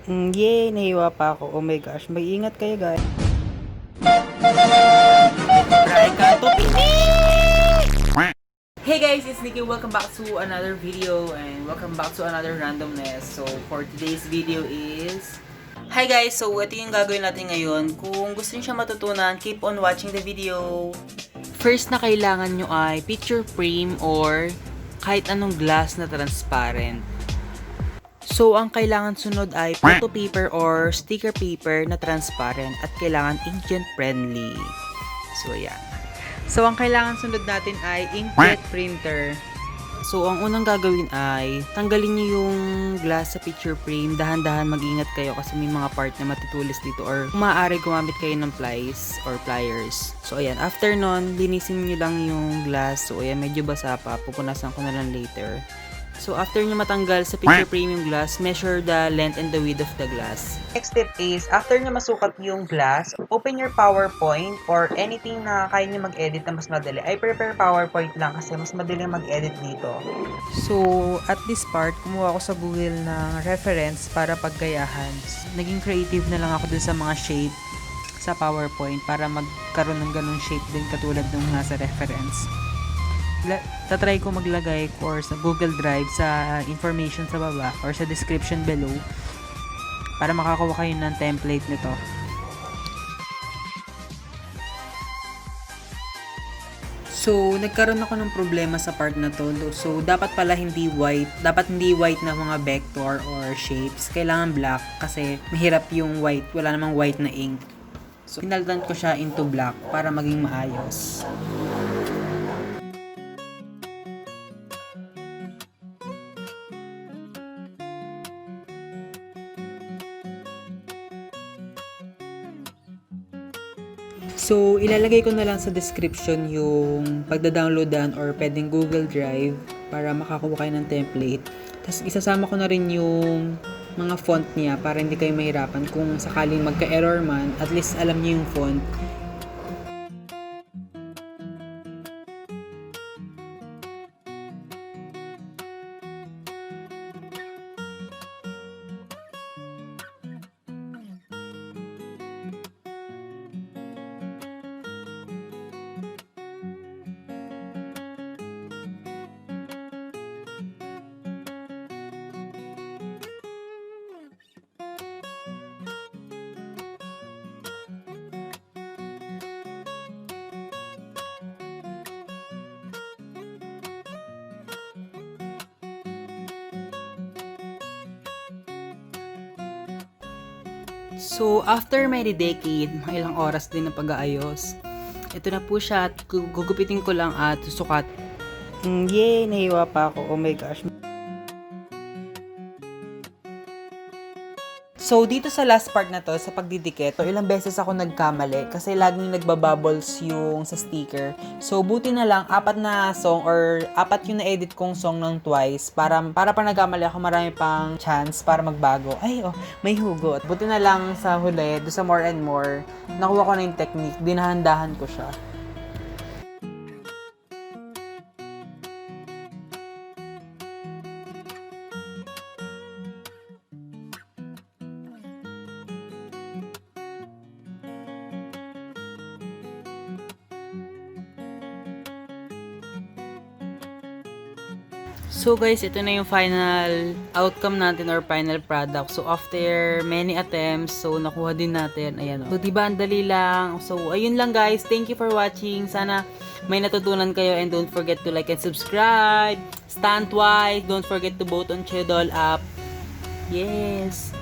Yay! Nahiwa pa ako. Oh my gosh. Mag-ingat kayo, guys. Hey guys, it's Nikko. Welcome back to another video and welcome back to another randomness. So, for today's video is... Hi guys! So, ito yung gagawin natin ngayon. Kung gusto niyo siya matutunan, keep on watching the video. First na kailangan nyo ay picture frame or kahit anong glass na transparent. So, ang kailangan sunod ay photo paper or sticker paper na transparent at kailangan inkjet friendly. So, ayan. So, ang kailangan sunod natin ay inkjet printer. So, ang unang gagawin ay tanggalin niyo yung glass sa picture frame. Dahan-dahan mag-ingat kayo kasi may mga part na matutulis dito or maaari gumamit kayo ng plies or pliers. So, ayan. After nun, linisin niyo lang yung glass. So, ayan. Medyo basa pa. Pupunasan ko na lang later. So, after nyo matanggal sa picture frame yung glass, measure the length and the width of the glass. Next step is, after nyo masukat yung glass, open your PowerPoint or anything na kaya nyo mag-edit na mas madali. I prefer PowerPoint lang kasi mas madali mag-edit dito. So, at this part, kumuha ako sa Google ng reference para paggayahan. Naging creative na lang ako dun sa mga shape sa PowerPoint para magkaroon ng ganung shape din katulad ng nasa reference. Tatry ko maglagay or sa Google Drive sa information sa baba or sa description below para makakuha kayo ng template nito. So, nagkaroon ako ng problema sa part na to. So, dapat pala hindi white. Dapat hindi white na mga vector or shapes. Kailangan black kasi mahirap yung white. Wala namang white na ink. So, pinalitan ko siya into black para maging maayos. So, ilalagay ko na lang sa description yung pagda-downloadan or pwedeng Google Drive para makakuha kayo ng template. Tapos, isasama ko na rin yung mga font niya para hindi kayo mahirapan. Kung sakaling magka-error man, at least alam niyo yung font. So, after may decade, mga ilang oras din na pag-aayos, ito na po siya at gugupitin ko lang at susukat. Yay! Nahiwa pa ako. Oh my gosh. So, dito sa last part na to, sa pagdidikit, ilang beses ako nagkamali kasi laging nagbabubbles yung sa sticker. So, buti na lang, 4 na song or 4 yung na-edit kong song ng twice para pa nagkamali ako, marami pang chance para magbago. Ay, oh, may hugot. Buti na lang sa huli, do sa more and more, nakuha ko na yung technique, dinahandahan ko siya. So guys, ito na yung final outcome natin or final product. So after many attempts, so nakuha din natin. Ayan. So diba, ang dali lang. So ayun lang guys. Thank you for watching. Sana may natutunan kayo and don't forget to like and subscribe. Stand twice. Don't forget to vote on Chedol app. Yes.